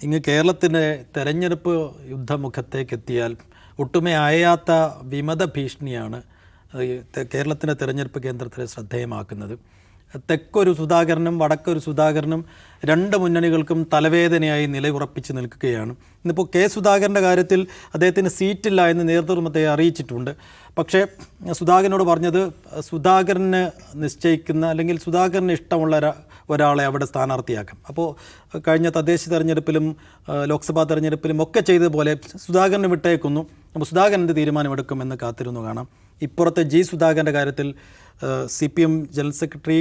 ഇങ്ങ് കേരളത്തിൻ്റെ തെരഞ്ഞെടുപ്പ് യുദ്ധമുഖത്തേക്ക് എത്തിയാൽ ഒട്ടുമേ അയയാത്ത വിമത ഭീഷണിയാണ് കേരളത്തിൻ്റെ തെരഞ്ഞെടുപ്പ് കേന്ദ്രത്തിൽ ശ്രദ്ധേയമാക്കുന്നത്. തെക്കൊരു സുധാകരനും വടക്കൊരു സുധാകരനും രണ്ട് മുന്നണികൾക്കും തലവേദനയായി നിലയുറപ്പിച്ച് നിൽക്കുകയാണ്. ഇന്നിപ്പോൾ കെ സുധാകരൻ്റെ കാര്യത്തിൽ അദ്ദേഹത്തിന് സീറ്റില്ല എന്ന് നേതൃത്വം അദ്ദേഹം അറിയിച്ചിട്ടുണ്ട്. പക്ഷേ സുധാകരനോട് പറഞ്ഞത് സുധാകരന് നിശ്ചയിക്കുന്ന അല്ലെങ്കിൽ സുധാകരന് ഇഷ്ടമുള്ള ഒരാളെ അവിടെ സ്ഥാനാർത്ഥിയാക്കാം. അപ്പോൾ കഴിഞ്ഞ തദ്ദേശ തെരഞ്ഞെടുപ്പിലും ലോക്സഭാ തെരഞ്ഞെടുപ്പിലും ഒക്കെ ചെയ്തതുപോലെ സുധാകരനെ വിട്ടേക്കുന്നു. അപ്പോൾ സുധാകരൻ എന്ത് തീരുമാനമെടുക്കുമെന്ന് കാത്തിരുന്നു കാണാം. ഇപ്പുറത്തെ ജി സുധാകരൻ്റെ കാര്യത്തിൽ CPM ജനറൽ സെക്രട്ടറി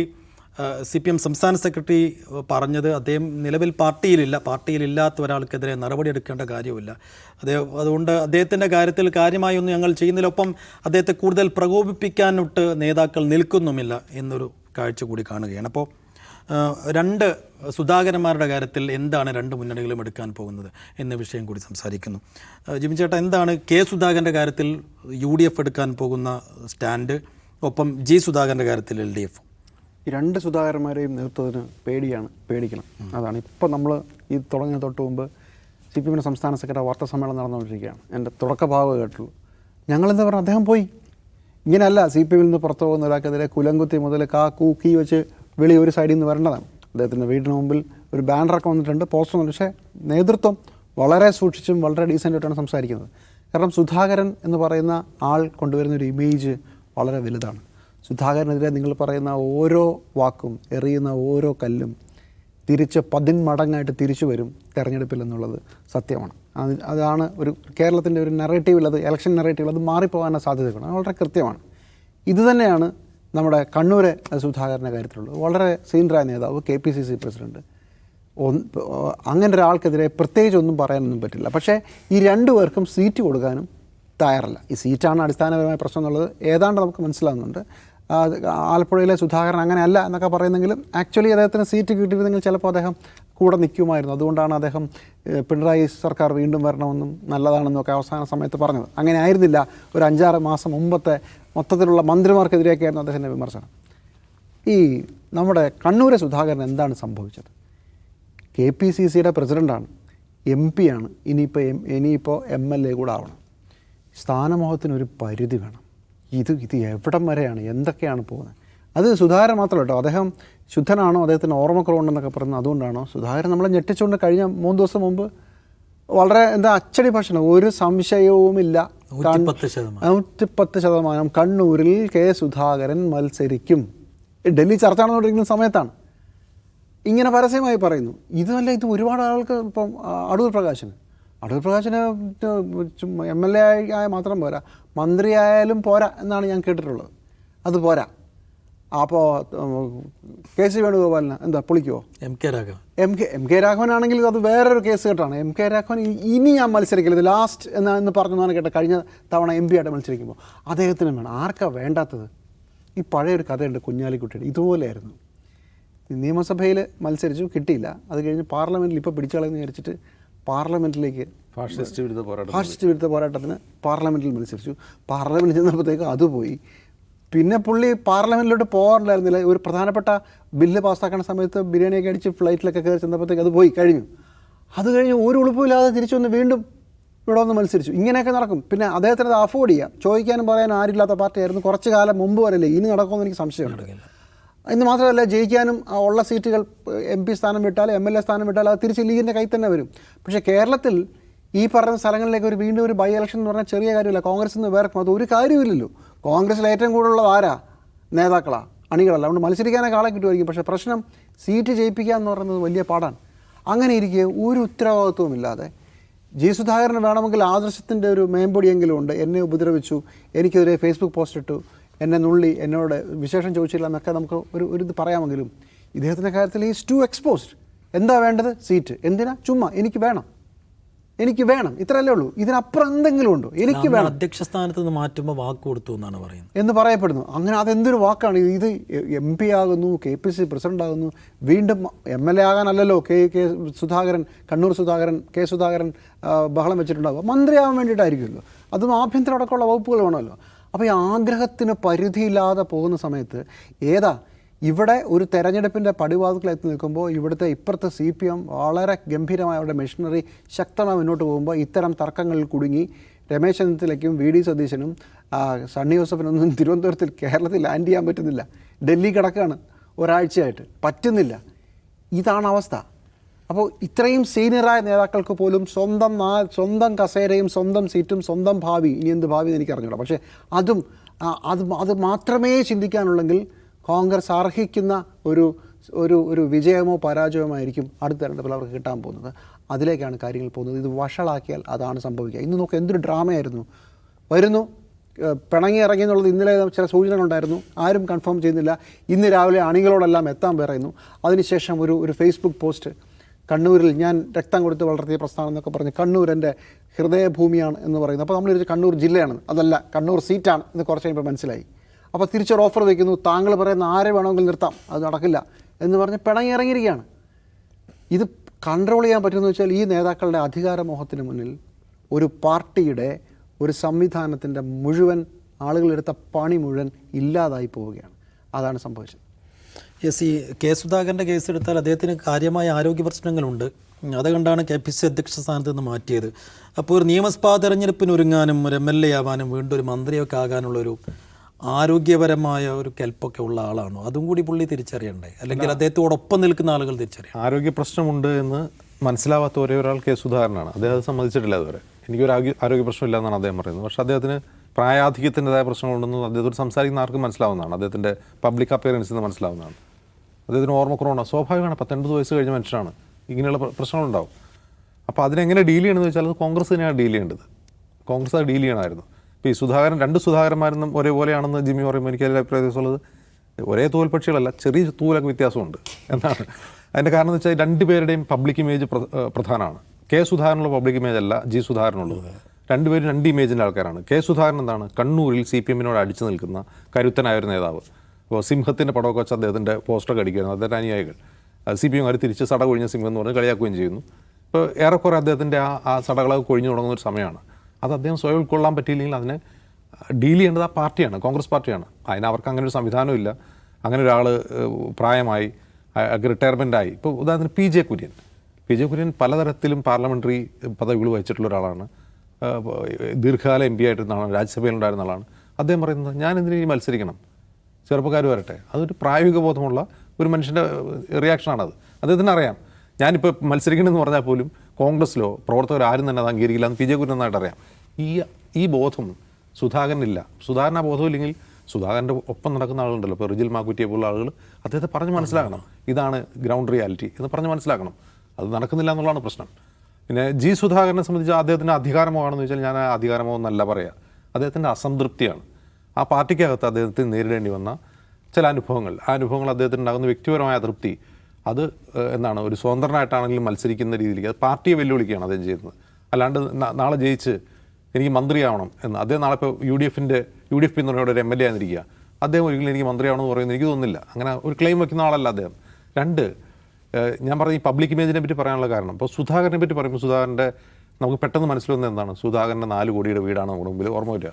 CPM സംസ്ഥാന സെക്രട്ടറി പറഞ്ഞത് അദ്ദേഹം നിലവിൽ പാർട്ടിയിലില്ലാത്ത ഒരാൾക്കെതിരെ നടപടിയെടുക്കേണ്ട കാര്യമില്ല. അതുകൊണ്ട് അദ്ദേഹത്തിൻ്റെ കാര്യത്തിൽ കാര്യമായൊന്നും ഞങ്ങൾ ചെയ്യുന്നില്ല. ഒപ്പം അദ്ദേഹത്തെ കൂടുതൽ പ്രകോപിപ്പിക്കാനൊട്ട് നേതാക്കൾ നിൽക്കുന്നുമില്ല എന്നൊരു കാഴ്ച കൂടി കാണുകയാണ്. അപ്പോൾ രണ്ട് സുധാകരന്മാരുടെ കാര്യത്തിൽ എന്താണ് രണ്ട് മുന്നണികളും എടുക്കാൻ പോകുന്നത് എന്ന വിഷയം കൂടി സംസാരിക്കുന്നു. ജിബിൻ ചേട്ടാ, എന്താണ് കെ സുധാകരൻ്റെ കാര്യത്തിൽ UDF എടുക്കാൻ പോകുന്ന സ്റ്റാൻഡ്, ഒപ്പം ജി സുധാകരൻ്റെ കാര്യത്തിൽ LDF? ഈ രണ്ട് സുധാകരന്മാരെയും നേതൃത്വത്തിന് പേടിക്കണം. അതാണ് ഇപ്പോൾ നമ്മൾ ഈ തുടങ്ങിയ തൊട്ട് മുമ്പ് CPM സംസ്ഥാന സെക്രട്ടറി വാർത്താ സമ്മേളനം നടന്നുകൊണ്ടിരിക്കുകയാണ്. എൻ്റെ തുടക്കഭാഗം കേട്ടുള്ളൂ. ഞങ്ങളെന്താ പറഞ്ഞാൽ അദ്ദേഹം പോയി ഇങ്ങനെയല്ല CPM നിന്ന് പുറത്തു പോകുന്ന ഒരാൾക്കെതിരെ കുലംകുത്തി മുതൽ കീ വെച്ച് വെളി ഒരു സൈഡിൽ നിന്ന് വരേണ്ടതാണ്. അദ്ദേഹത്തിൻ്റെ വീടിന് മുമ്പിൽ ഒരു ബാനറൊക്കെ വന്നിട്ടുണ്ട്, പോസ്റ്റർ വന്നിട്ടുണ്ട്. പക്ഷേ നേതൃത്വം വളരെ സൂക്ഷിച്ചും വളരെ ഡീസൻ്റായിട്ടാണ് സംസാരിക്കുന്നത്. കാരണം സുധാകരൻ എന്ന് പറയുന്ന ആൾ കൊണ്ടുവരുന്ന ഒരു ഇമേജ് വളരെ വലുതാണ്. സുധാകരനെതിരെ നിങ്ങൾ പറയുന്ന ഓരോ വാക്കും, എറിയുന്ന ഓരോ കല്ലും തിരിച്ച് 10 മടങ്ങായിട്ട് തിരിച്ചു വരും തെരഞ്ഞെടുപ്പിൽ എന്നുള്ളത് സത്യമാണ്. അതാണ് ഒരു കേരളത്തിൻ്റെ ഒരു നെറേറ്റീവിൽ, അത് ഇലക്ഷൻ നെറേറ്റീവിൽ അത് മാറിപ്പോകാനുള്ള സാധ്യതകളാണ്. അത് വളരെ കൃത്യമാണ്. ഇതുതന്നെയാണ് നമ്മുടെ കണ്ണൂരെ സുധാകരൻ്റെ കാര്യത്തിലുള്ളത്. വളരെ സീനിയറായ നേതാവ്, KPCC പ്രസിഡന്റ്, അങ്ങനെ ഒരാൾക്കെതിരെ പ്രത്യേകിച്ച് ഒന്നും പറയാനൊന്നും പറ്റില്ല. പക്ഷേ ഈ രണ്ടുപേർക്കും സീറ്റ് കൊടുക്കാനും തയ്യാറല്ല. ഈ സീറ്റാണ് അടിസ്ഥാനപരമായ പ്രശ്നം എന്നുള്ളത് ഏതാണ്ട് നമുക്ക് മനസ്സിലാകുന്നുണ്ട്. ആലപ്പുഴയിലെ സുധാകരൻ അങ്ങനെയല്ല എന്നൊക്കെ പറയുന്നെങ്കിലും ആക്ച്വലി അദ്ദേഹത്തിന് സീറ്റ് കിട്ടിയിരുന്നെങ്കിൽ ചിലപ്പോൾ അദ്ദേഹം കൂടെ നിൽക്കുമായിരുന്നു. അതുകൊണ്ടാണ് അദ്ദേഹം പിണറായി സർക്കാർ വീണ്ടും വരണമെന്നും നല്ലതാണെന്നൊക്കെ അവസാന സമയത്ത് പറഞ്ഞത്. അങ്ങനെ ആയിരുന്നില്ല. ഒരു 5-6 മാസം മുമ്പത്തെ മൊത്തത്തിലുള്ള മന്ത്രിമാർക്കെതിരെയൊക്കെയായിരുന്നു അദ്ദേഹത്തിൻ്റെ വിമർശനം. ഈ നമ്മുടെ കണ്ണൂരെ സുധാകരൻ എന്താണ് സംഭവിച്ചത്? KPCCയുടെ പ്രസിഡൻ്റാണ്, MP ആണ്, ഇനിയിപ്പോൾ MLA കൂടെ ആവണം. സ്ഥാനമോഹത്തിനൊരു പരിധി വേണം. ഇത് എവിടം വരെയാണ്, എന്തൊക്കെയാണ് പോകുന്നത്? അത് സുധാകരൻ മാത്രമല്ല കേട്ടോ. അദ്ദേഹം ശുദ്ധനാണോ, അദ്ദേഹത്തിന് ഓർമ്മക്കുറവുണ്ടെന്നൊക്കെ പറയുന്നത് അതുകൊണ്ടാണോ? സുധാകരൻ നമ്മളെ ഞെട്ടിച്ചുകൊണ്ട് കഴിഞ്ഞ 3 ദിവസം മുമ്പ് വളരെ അച്ചടി ഭാഷണം, ഒരു സംശയവുമില്ല, 110% കണ്ണൂരിൽ കെ സുധാകരൻ മത്സരിക്കും. ഡൽഹി ചർച്ച നടന്നുകൊണ്ടിരിക്കുന്ന സമയത്താണ് ഇങ്ങനെ പരസ്യമായി പറയുന്നു. ഇതല്ല, ഇത് ഒരുപാട് ആൾക്ക് ഇപ്പം അടൂർ പ്രകാശന് MLA ആയ മാത്രം പോരാ, മന്ത്രിയായാലും പോരാ എന്നാണ് ഞാൻ കേട്ടിട്ടുള്ളത്. അത് പോരാ. അപ്പോൾ KC വേണുഗോപാലിന് എന്താ പൊളിക്കുമോ? എം കെ രാഘവനാണെങ്കിൽ അത് വേറൊരു കേസ് കേട്ടാണ്. MK രാഘവൻ ഇനി ഞാൻ മത്സരിക്കില്ല, ഇത് ലാസ്റ്റ് എന്ന് പറഞ്ഞതാണ് കേട്ടത്. കഴിഞ്ഞ തവണ MP ആയിട്ട് മത്സരിക്കുമ്പോൾ അദ്ദേഹത്തിന് വേണം. ആർക്കാ വേണ്ടാത്തത്? ഈ പഴയൊരു കഥയുണ്ട് കുഞ്ഞാലിക്കുട്ടിയുടെ, ഇതുപോലെയായിരുന്നു. നിയമസഭയിൽ മത്സരിച്ചു, കിട്ടിയില്ല. അത് കഴിഞ്ഞ് പാർലമെൻറ്റിൽ ഇപ്പോൾ പിടിച്ചു കളയെന്ന് വിചാരിച്ചിട്ട് പാർലമെൻറ്റിലേക്ക് ഫാഷിസ്റ്റ് വിരുദ്ധ പോരാട്ടത്തിന് പാർലമെൻറ്റിൽ മത്സരിച്ചു. പാർലമെൻറ്റിൽ ചെന്നപ്പോഴത്തേക്ക് അത് പോയി. പിന്നെ പുള്ളി പാർലമെൻറ്റിലോട്ട് പോകാറില്ലായിരുന്നില്ല. ഒരു പ്രധാനപ്പെട്ട ബില്ല് പാസ്സാക്കുന്ന സമയത്ത് ബിരിയാണിയൊക്കെ അടിച്ച് ഫ്ലൈറ്റിലൊക്കെ കയറി ചെന്നപ്പോഴത്തേക്ക് അത് പോയി കഴിഞ്ഞു. അത് കഴിഞ്ഞ് ഒരു ഉളുപ്പില്ലാതെ തിരിച്ചു വന്ന് വീണ്ടും ഇവിടെ വന്ന് മത്സരിച്ചു. ഇങ്ങനെയൊക്കെ നടക്കും. പിന്നെ അദ്ദേഹത്തിന് അത് അഫോർഡ് ചെയ്യാം. ചോദിക്കാനും പറയാനും ആരില്ലാത്ത പാർട്ടിയായിരുന്നു കുറച്ച് കാലം മുമ്പ് വരല്ലേ. ഇനി നടക്കുമെന്ന് എനിക്ക് സംശയമുണ്ട്. ഇന്ന് മാത്രമല്ല, ജയിക്കാനും ഉള്ള സീറ്റുകൾ MP സ്ഥാനം വിട്ടാലും MLA സ്ഥാനം വിട്ടാലും അത് തിരിച്ച് ലീഗിൻ്റെ കയ്യിൽ തന്നെ വരും. പക്ഷേ കേരളത്തിൽ ഈ പറഞ്ഞ സ്ഥലങ്ങളിലേക്ക് വീണ്ടും ഒരു ബൈ ഇലക്ഷൻ എന്ന് പറഞ്ഞാൽ ചെറിയ കാര്യമില്ല. കോൺഗ്രസിൽ നിന്ന് വേർക്കും, അത് ഒരു കാര്യമില്ലല്ലോ. കോൺഗ്രസിൽ ഏറ്റവും കൂടുതലുള്ളത് ആരാ? നേതാക്കളാണ്, അണികളല്ല. അതുകൊണ്ട് മത്സരിക്കാനൊക്കെ ആളെ കിട്ടുമായിരിക്കും. പക്ഷേ പ്രശ്നം സീറ്റ് ജയിപ്പിക്കുക എന്ന് പറയുന്നത് വലിയ പാടാണ്. അങ്ങനെ ഇരിക്കെ ഒരു ഉത്തരവാദിത്വമില്ലാതെ ജി സുധാകരന് വേണമെങ്കിൽ ആദർശത്തിൻ്റെ ഒരു മേമ്പൊടിയെങ്കിലും ഉണ്ട്. എന്നെ ഉപദ്രവിച്ചു, എനിക്കെതിരെ Facebook പോസ്റ്റ് ഇട്ടു, എന്നെ നുള്ളി, എന്നോട് വിശേഷം ചോദിച്ചില്ല എന്നൊക്കെ നമുക്ക് ഒരു ഇത് പറയാമെങ്കിലും ഇദ്ദേഹത്തിൻ്റെ കാര്യത്തിൽ ഈസ് ടു എക്സ്പോസ്ഡ്. എന്താ വേണ്ടത്? സീറ്റ്. എന്തിനാ? ചുമ്മാ എനിക്ക് വേണം, ഇത്രയല്ലേ ഉള്ളൂ. ഇതിനപ്പുറം എന്തെങ്കിലും ഉണ്ടോ? എനിക്ക് വേണം. അധ്യക്ഷ സ്ഥാനത്ത് നിന്ന് മാറ്റുമ്പോൾ വാക്ക് കൊടുത്തു എന്നാണ് പറയുന്നത്, എന്ന് പറയപ്പെടുന്നു. അങ്ങനെ അതെന്തൊരു വാക്കാണ് ഇത്? MP ആകുന്നു, KPCC പ്രസിഡന്റ് ആകുന്നു, വീണ്ടും MLA ആകാനല്ലല്ലോ സുധാകരൻ, കണ്ണൂർ സുധാകരൻ, കെ സുധാകരൻ ബഹളം വെച്ചിട്ടുണ്ടാകുക. മന്ത്രിയാവാൻ വേണ്ടിയിട്ടായിരിക്കുമല്ലോ. അതും ആഭ്യന്തരമടക്കമുള്ള വകുപ്പുകൾ വേണമല്ലോ. അപ്പോൾ ഈ ആഗ്രഹത്തിന് പരിധിയില്ലാതെ പോകുന്ന സമയത്ത് ഇവിടെ ഒരു തെരഞ്ഞെടുപ്പിൻ്റെ പടിവാതിക്കൽ എത്തി നിൽക്കുമ്പോൾ ഇവിടുത്തെ ഇപ്പുറത്തെ CPM വളരെ ഗംഭീരമായ അവരുടെ മെഷീനറി ശക്തമായി മുന്നോട്ട് പോകുമ്പോൾ ഇത്തരം തർക്കങ്ങളിൽ കുടുങ്ങി രമേശ് ചെന്നിത്തലയ്ക്കും VD സതീശനും സണ്ണി ജോസഫിനൊന്നും തിരുവനന്തപുരത്തിൽ കേരളത്തിൽ ലാൻഡ് ചെയ്യാൻ പറ്റുന്നില്ല. ഡൽഹി കിടക്കുകയാണ് ഒരാഴ്ചയായിട്ട്, പറ്റുന്നില്ല. ഇതാണ് അവസ്ഥ. അപ്പോൾ ഇത്രയും സീനിയറായ നേതാക്കൾക്ക് പോലും സ്വന്തം കസേരയും സ്വന്തം സീറ്റും സ്വന്തം ഭാവി, ഇനി എന്ത് ഭാവി എന്ന് എനിക്ക് അറിഞ്ഞൂടാ, പക്ഷേ അത് മാത്രമേ ചിന്തിക്കാനുള്ളെങ്കിൽ കോൺഗ്രസ് അർഹിക്കുന്ന ഒരു വിജയമോ പരാജയമോ ആയിരിക്കും അടുത്ത തെരഞ്ഞെടുപ്പിൽ അവർക്ക് കിട്ടാൻ പോകുന്നത്. അതിലേക്കാണ് കാര്യങ്ങൾ പോകുന്നത്. ഇത് വഷളാക്കിയാൽ അതാണ് സംഭവിക്കുക. ഇന്ന് നോക്കുക, എന്തൊരു ഡ്രാമയായിരുന്നു. വരുന്നു, പിണങ്ങി ഇറങ്ങി എന്നുള്ളത് ഇന്നലെ ചില സൂചനകളുണ്ടായിരുന്നു, ആരും കൺഫേം ചെയ്യുന്നില്ല. ഇന്ന് രാവിലെ അണികളോടെല്ലാം എത്താൻ പറയുന്നു. അതിനുശേഷം ഒരു ഫേസ്ബുക്ക് പോസ്റ്റ്, കണ്ണൂരിൽ ഞാൻ രക്തം കൊടുത്ത് വളർത്തിയ പ്രസ്ഥാനം എന്നൊക്കെ പറഞ്ഞ് കണ്ണൂർ എൻ്റെ ഹൃദയഭൂമിയാണ് എന്ന് പറയുന്നു. അപ്പോൾ നമ്മൾ കണ്ണൂർ ജില്ലയാണ്, അതല്ല കണ്ണൂർ സീറ്റാണ് എന്ന് കുറച്ച് കഴിയുമ്പോൾ മനസ്സിലായി. അപ്പോൾ തിരിച്ചൊരു ഓഫർ വയ്ക്കുന്നു, താങ്കൾ പറയുന്ന ആരെ വേണമെങ്കിൽ നിർത്താം, അത് നടക്കില്ല എന്ന് പറഞ്ഞ് പിണങ്ങി ഇറങ്ങിയിരിക്കുകയാണ്. ഇത് കൺട്രോൾ ചെയ്യാൻ പറ്റുമെന്ന് വെച്ചാൽ ഈ നേതാക്കളുടെ അധികാരമോഹത്തിന് മുന്നിൽ ഒരു പാർട്ടിയുടെ ഒരു സംവിധാനത്തിൻ്റെ മുഴുവൻ ആളുകളെടുത്ത പണി മുഴുവൻ ഇല്ലാതായി പോവുകയാണ്. അതാണ് സംഭവിച്ചത്. ഈ കെ സുധാകരൻ്റെ കേസ് എടുത്താൽ അദ്ദേഹത്തിന് കാര്യമായ ആരോഗ്യ പ്രശ്നങ്ങളുണ്ട്. അതുകൊണ്ടാണ് KPCC അധ്യക്ഷ സ്ഥാനത്ത് നിന്ന് മാറ്റിയത്. അപ്പോൾ ഒരു നിയമസഭാ തെരഞ്ഞെടുപ്പിന് ഒരുങ്ങാനും ഒരു MLA ആവാനും വീണ്ടും ഒരു മന്ത്രിയൊക്കെ ആകാനുള്ളൊരു ആരോഗ്യപരമായ ഒരു കെൽപ്പൊക്കെ ഉള്ള ആളാണോ? അതും കൂടി പുള്ളി തിരിച്ചറിയണ്ടേ? അല്ലെങ്കിൽ അദ്ദേഹത്തോടൊപ്പം നിൽക്കുന്ന ആളുകൾ തിരിച്ചറിയാം. ആരോഗ്യ പ്രശ്നമുണ്ട് എന്ന് മനസ്സിലാവാത്ത ഒരേ ഒരാൾ കെ സുധാകരനാണ്. അദ്ദേഹം അത് സമ്മതിച്ചിട്ടില്ല അതുവരെ. എനിക്കൊരു ആരോഗ്യ പ്രശ്നമില്ല എന്നാണ് അദ്ദേഹം പറയുന്നത്. പക്ഷേ അദ്ദേഹത്തിന് പ്രായാധിക്യത്തിൻ്റെതായ പ്രശ്നങ്ങളുണ്ടെന്ന് അദ്ദേഹത്തോട് സംസാരിക്കുന്ന ആർക്കും മനസ്സിലാവുന്നതാണ്. അദ്ദേഹത്തിൻ്റെ പബ്ലിക് അപ്പിയറൻസിൽ നിന്ന് മനസ്സിലാവുന്നതാണ്. അദ്ദേഹത്തിന് ഓർമ്മക്കുറവുണ്ട്, സ്വാഭാവികമാണ്. 80 വയസ്സ് കഴിഞ്ഞ മനുഷ്യനാണ്, ഇങ്ങനെയുള്ള പ്രശ്നങ്ങളുണ്ടാവും. അപ്പോൾ അതിനെങ്ങനെ ഡീൽ ചെയ്യണമെന്ന് വെച്ചാൽ അത് കോൺഗ്രസ് തന്നെയാണ് ഡീൽ ചെയ്യേണ്ടത്. കോൺഗ്രസ് അത് ഡീൽ ചെയ്യണമായിരുന്നു. ഇപ്പോൾ ഈ രണ്ട് സുധാകരന്മാരും ഒരേപോലെയാണെന്ന് ജിമ്മി പറയുമ്പോൾ എനിക്ക് അതിൽ അഭിപ്രായമുള്ളത്, ഒരേ തൂവൽപക്ഷികളല്ല, ചെറിയ തൂവലൊക്കെ വ്യത്യാസമുണ്ട് എന്നാണ്. അതിൻ്റെ കാരണം എന്ന് വെച്ചാൽ രണ്ടുപേരുടെയും പബ്ലിക് ഇമേജ് പ്രധാനമാണ്. കെ സുധാകരനുള്ള പബ്ലിക് ഇമേജ് അല്ല ജി സുധാകരനുള്ളത്. രണ്ടുപേരും രണ്ട് ഇമേജിൻ്റെ ആൾക്കാരാണ്. കെ സുധാകരൻ എന്താണ്, കണ്ണൂരിൽ CPM-നോട് അടിച്ചു നിൽക്കുന്ന കരുത്തനായ ഒരു നേതാവ്. അപ്പോൾ സിംഹത്തിൻ്റെ പടമൊക്കെ വെച്ച് അദ്ദേഹത്തിൻ്റെ പോസ്റ്ററൊക്കെ അടിക്കുകയായിരുന്നു. അദ്ദേഹത്തിൻ്റെ അനുയായികൾ CPM-കാർ തിരിച്ച് സട കൊഴിഞ്ഞ സിംഹം എന്ന് പറഞ്ഞ് കളിയാക്കുകയും ചെയ്യുന്നു. ഇപ്പോൾ ഏറെക്കുറെ അദ്ദേഹത്തിൻ്റെ ആ സടകളൊക്കെ കൊഴിഞ്ഞു തുടങ്ങുന്ന ഒരു സമയമാണ്. അത് അദ്ദേഹം സ്വയം ഉൾക്കൊള്ളാൻ പറ്റിയില്ലെങ്കിൽ അതിനെ ഡീൽ ചെയ്യേണ്ടത് ആ പാർട്ടിയാണ്, കോൺഗ്രസ് പാർട്ടിയാണ്. അവർക്ക് അങ്ങനെ ഒരു സംവിധാനമില്ല. അങ്ങനെ ഒരാൾ പ്രായമായി റിട്ടയർമെൻറ്റായി. ഇപ്പോൾ ഉദാഹരണത്തിന് PJ കുര്യൻ പലതരത്തിലും പാർലമെൻ്ററി പദവികൾ വഹിച്ചിട്ടുള്ള ഒരാളാണ്. ദീർഘകാല MP ആയിരുന്ന ആളാണ്, രാജ്യസഭയിലുണ്ടായിരുന്ന ആളാണ്. അദ്ദേഹം പറയുന്നത് ഞാൻ എന്തിനു മത്സരിക്കണം, ചെറുപ്പക്കാർ വരട്ടെ. അതൊരു പ്രായോഗിക ബോധമുള്ള ഒരു മനുഷ്യൻ്റെ റിയാക്ഷനാണത്. അദ്ദേഹത്തിന് അറിയാം ഞാനിപ്പോൾ മത്സരിക്കണമെന്ന് പറഞ്ഞാൽ പോലും കോൺഗ്രസ്സിലോ പ്രവർത്തകർ ആരും തന്നെ അത് അംഗീകരിക്കില്ല എന്ന് PJ കുര്യൻ നന്നായിട്ട് അറിയാം. ഈ ബോധം സുധാകരനില്ല. സുധാകരൻ ആ ബോധമില്ലെങ്കിൽ സുധാകരൻ്റെ ഒപ്പം നടക്കുന്ന ആളുണ്ടല്ലോ, ഇപ്പോൾ റിജിൽ മാക്കുറ്റിയെ പോലുള്ള ആളുകൾ അദ്ദേഹത്തെ പറഞ്ഞ് മനസ്സിലാക്കണം, ഇതാണ് ഗ്രൗണ്ട് റിയാലിറ്റി എന്ന് പറഞ്ഞ് മനസ്സിലാക്കണം. അത് നടക്കുന്നില്ല എന്നുള്ളതാണ് പ്രശ്നം. പിന്നെ ജി സുധാകരനെ സംബന്ധിച്ച് അദ്ദേഹത്തിൻ്റെ അധികാരമോണെന്ന് വെച്ചാൽ ഞാൻ ആ അധികാരമോ എന്നല്ല പറയുക, അദ്ദേഹത്തിൻ്റെ അസംതൃപ്തിയാണ്. ആ പാർട്ടിക്കകത്ത് അദ്ദേഹത്തിന് നേരിടേണ്ടി വന്ന ചില അനുഭവങ്ങൾ, ആ അനുഭവങ്ങൾ അദ്ദേഹത്തിന് ഉണ്ടാകുന്ന വ്യക്തിപരമായ അതൃപ്തി, അത് എന്താണ് ഒരു സ്വതന്ത്രനായിട്ടാണെങ്കിലും മത്സരിക്കുന്ന രീതിയിലേക്ക് അത് പാർട്ടിയെ വെല്ലുവിളിക്കുകയാണ് അദ്ദേഹം ചെയ്യുന്നത്. അല്ലാണ്ട് നാളെ ജയിച്ച് എനിക്ക് മന്ത്രിയാവണം എന്ന് അദ്ദേഹം നാളെ ഇപ്പോൾ UDF എന്ന് പറഞ്ഞ ഒരു MLA ആയിരിക്കുക, അദ്ദേഹം ഒരിക്കലും എനിക്ക് മന്ത്രിയാവണമെന്ന് പറയുന്നത് എനിക്ക് തോന്നുന്നില്ല. അങ്ങനെ ഒരു ക്ലെയിം വയ്ക്കുന്ന ആളല്ല അദ്ദേഹം. ഞാൻ പറഞ്ഞ ഈ പബ്ലിക് ഇമേജിനെ പറ്റി പറയാനുള്ള കാരണം, ഇപ്പോൾ സുധാകരനെ പറ്റി പറയുമ്പോൾ സുധാകരൻ്റെ നമുക്ക് പെട്ടെന്ന് മനസ്സിലാവുന്നത് എന്താണ്, സുധാകരൻ്റെ 4 കോടിയുടെ വീടാണ് നമ്മുടെ മുമ്പിൽ ഓർമ്മ വരിക.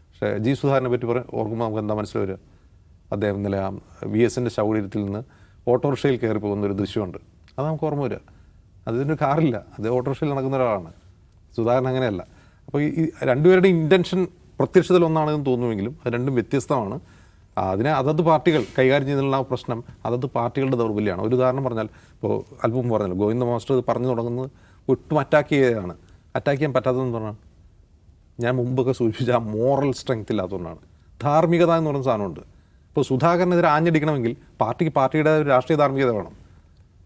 പക്ഷേ ജി സുധാകരനെ പറ്റി ഓർക്കുമ്പോൾ നമുക്ക് എന്താ മനസ്സിൽ വരിക, അദ്ദേഹം ഇന്നലെ VS-ൻ്റെ ശൗര്യത്തിൽ നിന്ന് ഓട്ടോറിക്ഷയിൽ കയറി പോകുന്നൊരു ദൃശ്യമുണ്ട്. അത് നമുക്ക് ഓർമ്മ വരിക. അതിൻ്റെ കാറില്ല, അത് ഓട്ടോറിക്ഷയിൽ നടക്കുന്ന ഒരാളാണ്. സുധാകരൻ അങ്ങനെയല്ല. അപ്പോൾ ഈ രണ്ടുപേരുടെ ഇൻറ്റൻഷൻ പ്രത്യക്ഷത്തിൽ ഒന്നാണെന്ന് തോന്നുമെങ്കിലും അത് രണ്ടും വ്യത്യസ്തമാണ്. അതിനെ അതത് പാർട്ടികൾ കൈകാര്യം ചെയ്യുന്നുള്ള പ്രശ്നം അതത് പാർട്ടികളുടെ ദൗർബല്യമാണ്. ഒരു ഉദാഹരണം പറഞ്ഞാൽ, ഇപ്പോൾ അല്പം പറഞ്ഞല്ലോ, ഗോവിന്ദ മാസ്റ്റർ ഇത് പറഞ്ഞു തുടങ്ങുന്നത് ഒട്ടും അറ്റാക്ക് ചെയ്തതാണ്. അറ്റാക്ക് ചെയ്യാൻ പറ്റാത്തതെന്ന് പറഞ്ഞാൽ ഞാൻ മുമ്പൊക്കെ സൂചിപ്പിച്ച ആ മോറൽ സ്ട്രെങ്ത് ഇല്ലാത്തതുകൊണ്ടാണ്. ധാർമ്മികത എന്ന് പറയുന്ന സാധനമുണ്ട്. ഇപ്പോൾ സുധാകരനെതിരെ ആഞ്ഞടിക്കണമെങ്കിൽ പാർട്ടിയുടെ ഒരു രാഷ്ട്രീയ ധാർമ്മികത വേണം.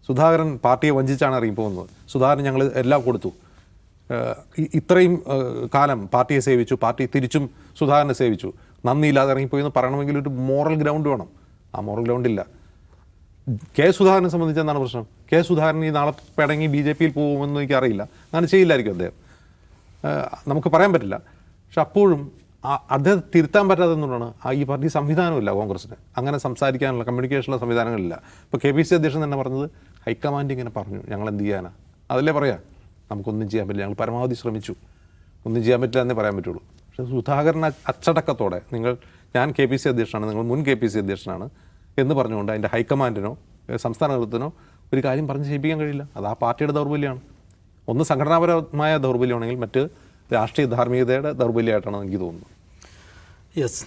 സുധാകരൻ പാർട്ടിയെ വഞ്ചിച്ചാണ് ഇറങ്ങിപ്പോകുന്നത്. സുധാകരൻ ഞങ്ങൾ എല്ലാം കൊടുത്തു, ഇത്രയും കാലം പാർട്ടിയെ സേവിച്ചു, പാർട്ടി തിരിച്ചും സുധാകരനെ സേവിച്ചു, നന്ദിയില്ലാതെ ഇറങ്ങിപ്പോയി എന്ന് പറയണമെങ്കിൽ ഒരു മോറൽ ഗ്രൗണ്ട് വേണം. ആ മോറൽ ഗ്രൗണ്ടില്ല. കെ സുധാകരനെ സംബന്ധിച്ച് എന്താണ് പ്രശ്നം? കെ സുധാകരൻ ഈ നാളെ പിടങ്ങി BJP-യിൽ പോകുമെന്ന് എനിക്കറിയില്ല, അങ്ങനെ ചെയ്യില്ലായിരിക്കും അദ്ദേഹം, നമുക്ക് പറയാൻ പറ്റില്ല. പക്ഷെ അപ്പോഴും അദ്ദേഹം തിരുത്താൻ പറ്റാതെന്നുള്ളതാണ് ഈ പാർട്ടി സംവിധാനമില്ല കോൺഗ്രസ്സിന്. അങ്ങനെ സംസാരിക്കാനുള്ള കമ്മ്യൂണിക്കേഷനുള്ള സംവിധാനങ്ങളില്ല. ഇപ്പോൾ KPCC അധ്യക്ഷൻ തന്നെ പറഞ്ഞത് ഹൈക്കമാൻഡ് ഇങ്ങനെ പറഞ്ഞു, ഞങ്ങൾ എന്ത് ചെയ്യാനാ, അതല്ലേ പറയാം, നമുക്കൊന്നും ചെയ്യാൻ പറ്റില്ല, ഞങ്ങൾ പരമാവധി ശ്രമിച്ചു, ഒന്നും ചെയ്യാൻ പറ്റില്ല എന്നേ പറയാൻ പറ്റുള്ളൂ. പക്ഷേ സുധാകരൻ അച്ചടക്കത്തോടെ ഞാൻ KPCC അധ്യക്ഷനാണ്, നിങ്ങൾ മുൻ KPCC അധ്യക്ഷനാണ്, എന്ന് പറഞ്ഞുകൊണ്ട് അതിൻ്റെ ഹൈക്കമാൻഡിനോ സംസ്ഥാന നേതൃത്വത്തിനോ ഒരു കാര്യം പറഞ്ഞ് ചെയ്യിപ്പിക്കാൻ കഴിയില്ല. അത് ആ പാർട്ടിയുടെ ദൗർബല്യമാണ്. ഒന്ന് സംഘടനാപരമായ ദൗർബല്യമാണെങ്കിൽ മറ്റ് രാഷ്ട്രീയ ധാർമ്മികതയുടെ ദൗർബല്യമായിട്ടാണ് എനിക്ക് തോന്നുന്നത്. യെസ്,